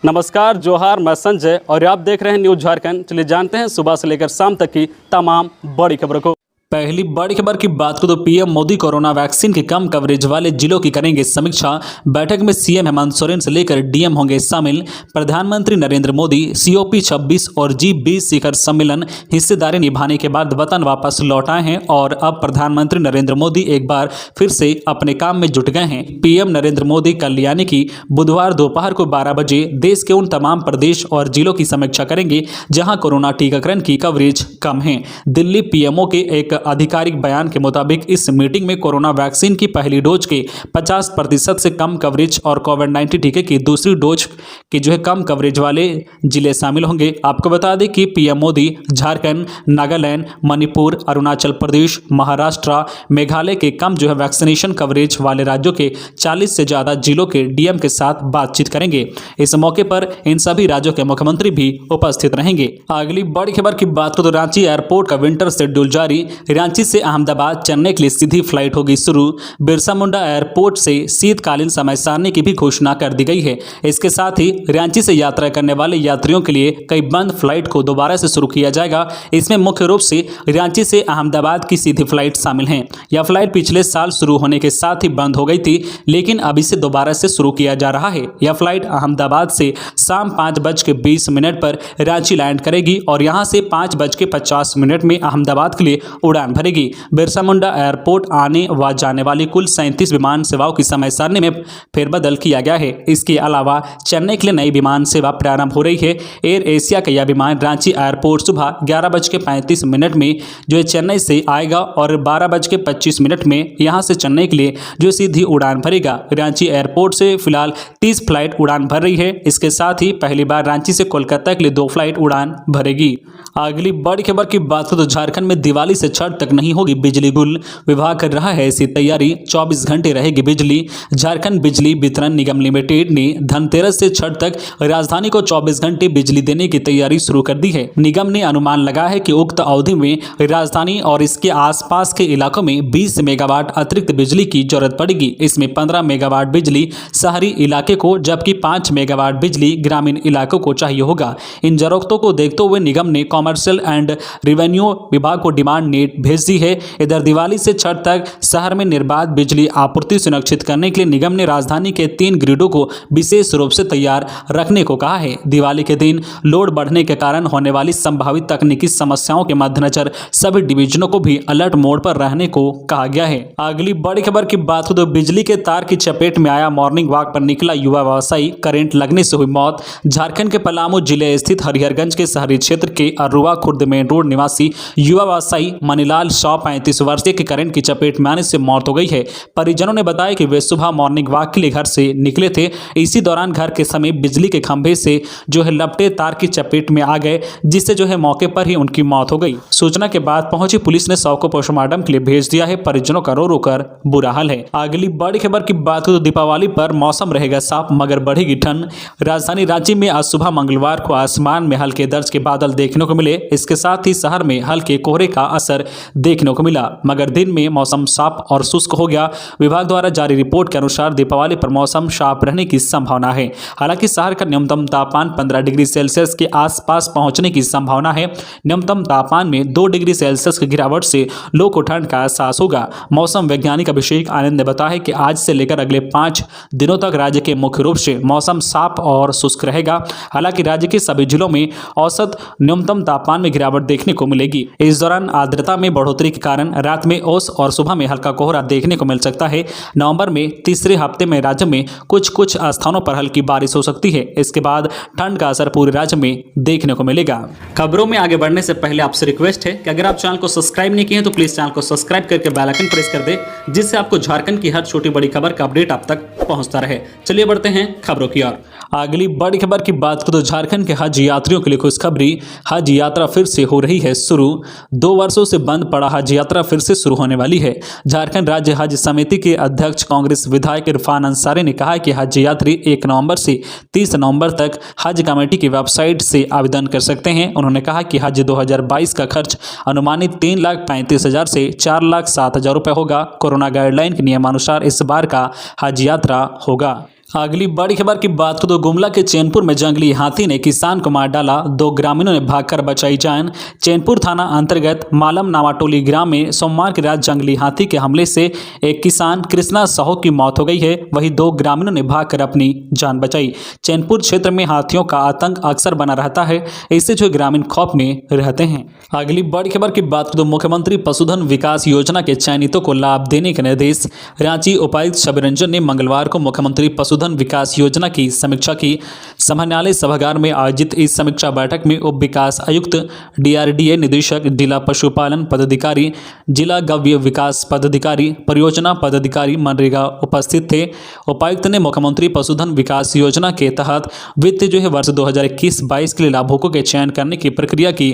नमस्कार, जोहार, मैं संजय और आप देख रहे हैं न्यूज झारखंड। चलिए जानते हैं सुबह से लेकर शाम तक की तमाम बड़ी खबरों को। पहली बड़ी खबर की बात करें तो पीएम मोदी कोरोना वैक्सीन के कम कवरेज वाले जिलों की करेंगे समीक्षा। बैठक में सीएम हेमंत सोरेन से लेकर डीएम होंगे शामिल। प्रधानमंत्री नरेंद्र मोदी COP 26 और G20 शिखर सम्मेलन हिस्सेदारी निभाने के बाद वतन वापस लौट आए हैं और अब प्रधानमंत्री नरेंद्र मोदी एक बार फिर से अपने काम में जुट गए हैं। पीएम नरेंद्र मोदी कल यानी कि बुधवार दोपहर को 12 बजे देश के उन तमाम प्रदेश और जिलों की समीक्षा करेंगे जहां कोरोना टीकाकरण की कवरेज कम है। दिल्ली पीएमओ के एक आधिकारिक बयान के मुताबिक इस मीटिंग में कोरोना वैक्सीन की पहली डोज के 50% से कम कवरेज और कोविड-19 टीके की दूसरी डोज के कम कवरेज वाले जिले शामिल होंगे। आपको बता दें कि पीएम मोदी झारखंड, नागालैंड, मणिपुर, अरुणाचल प्रदेश, महाराष्ट्र, मेघालय के कम वैक्सीनेशन कवरेज वाले राज्यों के 40 से ज्यादा जिलों के डीएम के साथ बातचीत करेंगे। इस मौके पर इन सभी राज्यों के मुख्यमंत्री भी उपस्थित रहेंगे। अगली बड़ी खबर की बात करें तो रांची एयरपोर्ट का विंटर शेड्यूल जारी। रांची से अहमदाबाद चलने के लिए सीधी फ्लाइट होगी शुरू। बिरसा मुंडा एयरपोर्ट से शीतकालीन समय सारणी की भी घोषणा कर दी गई है। इसके साथ ही रांची से यात्रा करने वाले यात्रियों के लिए कई बंद फ्लाइट को दोबारा से शुरू किया जाएगा। इसमें मुख्य रूप से रांची से अहमदाबाद की सीधी फ्लाइट शामिल है। यह फ्लाइट पिछले साल शुरू होने के साथ ही बंद हो गई थी, लेकिन अब इसे दोबारा से शुरू किया जा रहा है। यह फ्लाइट अहमदाबाद से शाम 5:20 पर रांची लैंड करेगी और यहां से 5:50 में अहमदाबाद के लिए उड़ान भरेगी। बिरसा मुंडा एयरपोर्ट आने व जाने वाली कुल 37 विमान सेवाओं की समय सारणी में फेरबदल किया गया है। इसके अलावा चेन्नई के लिए नई विमान सेवा प्रारंभ हो रही है। एयर एशिया का यह विमान रांची एयरपोर्ट सुबह 11:35 में चेन्नई से आएगा और 12:25 में यहां से चेन्नई के लिए सीधी उड़ान भरेगा। रांची एयरपोर्ट से फिलहाल 30 फ्लाइट उड़ान भर रही है। इसके साथ ही पहली बार रांची से कोलकाता के लिए 2 फ्लाइट उड़ान भरेगी। अगली बड़ी खबर की बात करें तो झारखंड में दिवाली से छठ तक नहीं होगी बिजली गुल। विभाग कर रहा है ऐसी तैयारी। 24 घंटे रहेगी बिजली। झारखंड बिजली वितरण निगम लिमिटेड ने धनतेरस से छठ तक राजधानी को 24 घंटे बिजली देने की तैयारी शुरू कर दी है। निगम ने अनुमान लगाया है कि उक्त अवधि में राजधानी और इसके आसपास के इलाकों में 20 मेगावाट अतिरिक्त बिजली की जरूरत पड़ेगी। इसमें 15 मेगावाट बिजली शहरी इलाके को जबकि 5 मेगावाट बिजली ग्रामीण इलाकों को चाहिए होगा। इन जरूरतों को देखते हुए निगम ने कॉमर्शियल एंड रेवेन्यू विभाग को डिमांड नेट भेज दी है। इधर दिवाली से छठ तक शहर में निर्बाध बिजली आपूर्ति सुनिश्चित करने के लिए निगम ने राजधानी के 3 ग्रिडों को विशेष रूप से तैयार रखने को कहा है। दिवाली के दिन लोड बढ़ने के कारण होने वाली संभावित तकनीकी समस्याओं के मद्देनजर सभी डिवीजनों को भी अलर्ट मोड पर रहने को कहा गया है। अगली बड़ी खबर की बात हो तो बिजली के तार की चपेट में आया मॉर्निंग वॉक पर निकला युवा व्यवसायी, करंट लगने से हुई मौत। झारखंड के पलामू जिले स्थित हरिहरगंज के शहरी क्षेत्र के अरुआ खुर्द मेन रोड निवासी युवा व्यवसायी मनीलाल शाह 35 वर्षीय के करंट की चपेट में आने से मौत हो गई है। परिजनों ने बताया कि वे सुबह मॉर्निंग वॉक के लिए घर से निकले थे। इसी दौरान घर के समीप बिजली के खंभे से लपटे तार की चपेट में आ गए, जिससे मौके पर ही उनकी मौत हो गई। सूचना के बाद पहुंची पुलिस ने शव को पोस्टमार्टम के लिए भेज दिया है। परिजनों का रो रो कर बुरा हाल है। अगली बड़ी खबर की बात हो तो दीपावली पर मौसम रहेगा साफ मगर बढ़ेगी ठंड। राजधानी रांची में आज सुबह मंगलवार को आसमान में हल्के दर्ज के बादल देखने को मिले। इसके साथ ही शहर में हल्के कोहरे का असर देखने को मिला, मगर दिन में मौसम साफ और शुष्क हो गया। विभाग द्वारा जारी रिपोर्ट के अनुसार दीपावली पर मौसम साफ रहने की संभावना है। हालांकि शहर का न्यूनतम तापमान 15 डिग्री सेल्सियस के आसपास पहुंचने की संभावना है। न्यूनतम तापमान में 2 डिग्री सेल्सियस की गिरावट से लोग को ठंड का एहसास होगा। मौसम वैज्ञानिक अभिषेक आनंद ने बताया कि आज से लेकर अगले 5 दिनों तक राज्य के मुख्य रूप से मौसम साफ और शुष्क रहेगा। हालांकि राज्य के सभी जिलों में औसत न्यूनतम तापमान में गिरावट देखने को मिलेगी। इस दौरान आर्द्रता में बढ़ोतरी के कारण रात में ओस और सुबह में हल्का कोहरा देखने को मिल सकता है। नवंबर में तीसरे हफ्ते में राज्य में कुछ स्थानों पर हल्की बारिश हो सकती है। इसके बाद ठंड का असर पूरे राज्य में देखने को मिलेगा। खबरों में आगे बढ़ने से पहले आपसे रिक्वेस्ट है कि अगर आप चैनल को सब्सक्राइब नहीं किए हैं तो प्लीज चैनल को सब्सक्राइब करके बेल आइकन प्रेस कर दे, जिससे आपको झारखंड की हर छोटी बड़ी खबर का अपडेट आप तक पहुंचता रहे। चलिए बढ़ते हैं खबरों की ओर। अगली बड़ी खबर की बात करें तो झारखंड के हज यात्रियों के लिए खुशखबरी। हज यात्रा फिर से हो रही है शुरू। 2 वर्षों से बंद पड़ा हज यात्रा फिर से शुरू होने वाली है। झारखंड राज्य हज समिति के अध्यक्ष कांग्रेस विधायक इरफान अंसारी ने कहा कि हज यात्री 1 नवंबर से 30 नवंबर तक हज कमेटी की वेबसाइट से आवेदन कर सकते हैं। उन्होंने कहा कि हज 2022 का खर्च अनुमानित 3,35,000 से 4,07,000 रुपये होगा। कोरोना गाइडलाइन के नियमानुसार इस बार का हज यात्रा होगा। अगली बड़ी खबर की बात करें तो गुमला के चैनपुर में जंगली हाथी ने किसान को मार डाला, 2 ग्रामीणों ने भागकर बचाई जान। चैनपुर थाना अंतर्गत मालम नावाटोली ग्राम में सोमवार की रात जंगली हाथी के हमले से एक किसान कृष्णा साहू की मौत हो गई है, वहीं 2 ग्रामीणों ने भागकर अपनी जान बचाई। चैनपुर क्षेत्र में हाथियों का आतंक अक्सर बना रहता है, इससे जो ग्रामीण खौफ में रहते हैं। अगली बड़ी खबर की बात करें तो मुख्यमंत्री पशुधन विकास योजना के चयनितों को लाभ देने के निर्देश। रांची उपायुक्त छवि रंजन ने मंगलवार को मुख्यमंत्री पशुधन विकास योजना की समीक्षा की। समाहरणालय सभागार में आयोजित इस समीक्षा बैठक में उप विकास आयुक्त, डीआरडीए निदेशक, जिला पशुपालन पदाधिकारी, जिला गव्य विकास पदाधिकारी, परियोजना पदाधिकारी, मनरेगा उपस्थित थे। उपायुक्त ने मुख्यमंत्री पशुधन विकास योजना के तहत वित्त वर्ष 2021-22 के लिए लाभुकों के चयन करने की प्रक्रिया की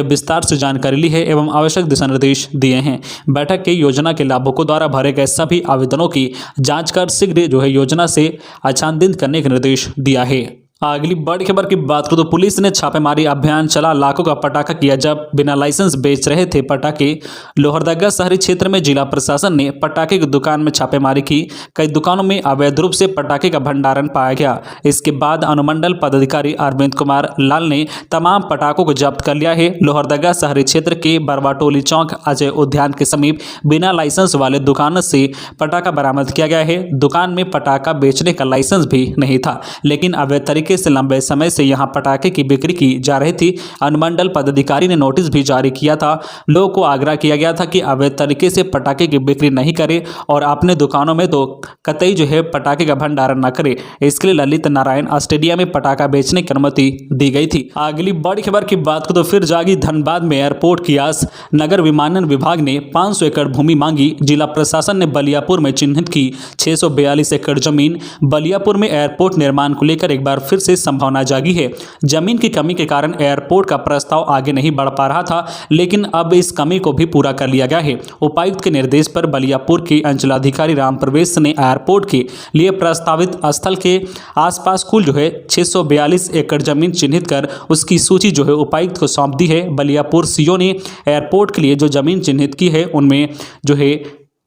विस्तार से जानकारी ली है एवं आवश्यक दिशा निर्देश दिए हैं। बैठक के योजना के लाभुकों द्वारा भरे गए सभी आवेदनों की जांच कर शीघ्र योजना से अच्छादन करने का निर्देश दिया है। अगली बड़ी खबर की बात करें तो पुलिस ने छापेमारी अभियान चला, लाखों का पटाखा किया जब बिना लाइसेंस बेच रहे थे पटाखे। लोहरदगा शहरी क्षेत्र में जिला प्रशासन ने पटाखे की दुकान में छापेमारी की। कई दुकानों में अवैध रूप से पटाखे का भंडारण पाया गया। इसके बाद अनुमंडल पदाधिकारी अरविंद कुमार लाल ने तमाम पटाखों को जब्त कर लिया है। लोहरदगा शहरी क्षेत्र के बरवाटोली चौक अजय उद्यान के समीप बिना लाइसेंस वाले दुकान से पटाखा बरामद किया गया है। दुकान में पटाखा बेचने का लाइसेंस भी नहीं था, लेकिन अवैध तरीके से लंबे समय से यहां पटाखे की बिक्री की जा रही थी। अनुमंडल पदाधिकारी ने नोटिस भी जारी किया था। लोगों को आग्रह किया गया था कि अवैध तरीके से पटाखे की बिक्री नहीं करें और अपने दुकानों में तो कतई पटाखे का भंडारण न करें। इसके लिए ललित नारायण स्टेडियम में पटाखा बेचने की अनुमति दी गई थी। अगली बड़ी खबर की बात करें तो फिर जागी धनबाद में एयरपोर्ट की आस। नगर विमानन विभाग ने 500 एकड़ भूमि मांगी। जिला प्रशासन ने बलियापुर में चिन्हित की 642 एकड़ जमीन। बलियापुर में एयरपोर्ट निर्माण को लेकर एक बार फिर से संभावना जागी है। जमीन की कमी के कारण एयरपोर्ट का प्रस्ताव आगे नहीं बढ़ पा रहा था, लेकिन अब इस कमी को भी पूरा कर लिया गया है। उपायुक्त के निर्देश पर बलियापुर के अंचलाधिकारी राम प्रवेश ने एयरपोर्ट के लिए प्रस्तावित स्थल के आसपास कुल 642 एकड़ जमीन चिन्हित कर उसकी सूची उपायुक्त को सौंप दी है। बलियापुर सीओ ने एयरपोर्ट के लिए जो जमीन चिन्हित की है उनमें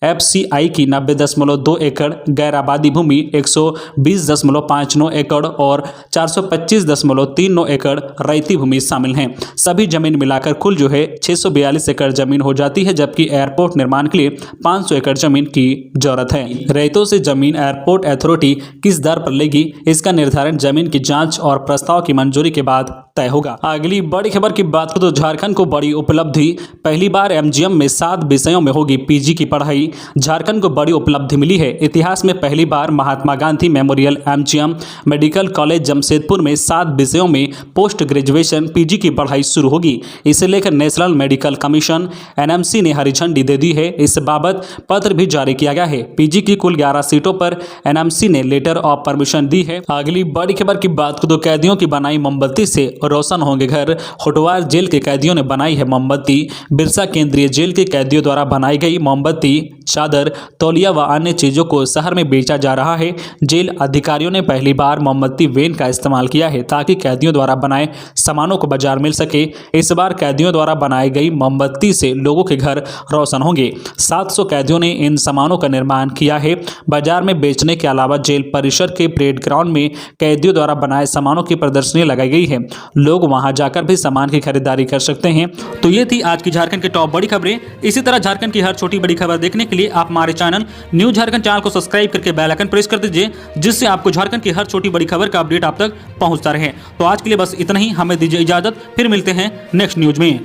FCI की 90.2 एकड़, गैर आबादी भूमि 120.59 एकड़ और 425.39 एकड़ रैयती भूमि शामिल हैं। सभी जमीन मिलाकर कुल 642 एकड़ जमीन हो जाती है, जबकि एयरपोर्ट निर्माण के लिए 500 एकड़ जमीन की जरूरत है। रैयतों से जमीन एयरपोर्ट अथॉरिटी किस दर पर लेगी, इसका निर्धारण जमीन की जांच और प्रस्ताव की मंजूरी के बाद तय होगा। अगली बड़ी खबर की बात करें तो झारखंड को बड़ी उपलब्धि, पहली बार MGM में 7 विषयों में होगी PG की पढ़ाई। झारखंड को बड़ी उपलब्धि मिली है। इतिहास में पहली बार Mahatma Gandhi memorial MGM medical college Jamshedpur में 7 विषयों में पोस्ट ग्रेजुएशन PG की पढ़ाई शुरू होगी। इसे लेकर नेशनल मेडिकल कमीशन NMC ने हरी झंडी दे दी है। इस बाबत पत्र भी जारी किया गया है। PG की कुल 11 सीटों पर NMC ने लेटर ऑफ परमिशन दी है। अगली बड़ी खबर की बात करें तो कैदियों की बनाई मोमबत्ती से रोशन होंगे घर। होटवार जेल के कैदियों ने बनाई है मोमबत्ती। बिरसा केंद्रीय जेल के कैदियों द्वारा बनाई गई मोमबत्ती, चादर, तौलिया व अन्य चीजों को शहर में बेचा जा रहा है। जेल अधिकारियों ने पहली बार मोमबत्ती वैन का इस्तेमाल किया है ताकि कैदियों द्वारा बनाए सामानों को बाजार मिल सके। इस बार कैदियों द्वारा बनाई गई मोमबत्ती से लोगों के घर रोशन होंगे। 700 कैदियों ने इन सामानों का निर्माण किया है। बाजार में बेचने के अलावा जेल परिसर के परेड ग्राउंड में कैदियों द्वारा बनाए सामानों की प्रदर्शनी लगाई गई है। लोग वहां जाकर भी सामान की खरीदारी कर सकते हैं। तो ये थी आज की झारखंड की टॉप बड़ी खबरें। इसी तरह झारखंड की हर छोटी बड़ी खबर देखने के लिए आप हमारे चैनल न्यूज झारखंड चैनल को सब्सक्राइब करके बेल आइकन प्रेस कर दीजिए, जिससे आपको झारखंड की हर छोटी बड़ी खबर का अपडेट आप तक पहुंचता रहे। तो आज के लिए बस इतना ही, हमें दीजिए इजाजत, फिर मिलते हैं नेक्स्ट न्यूज में।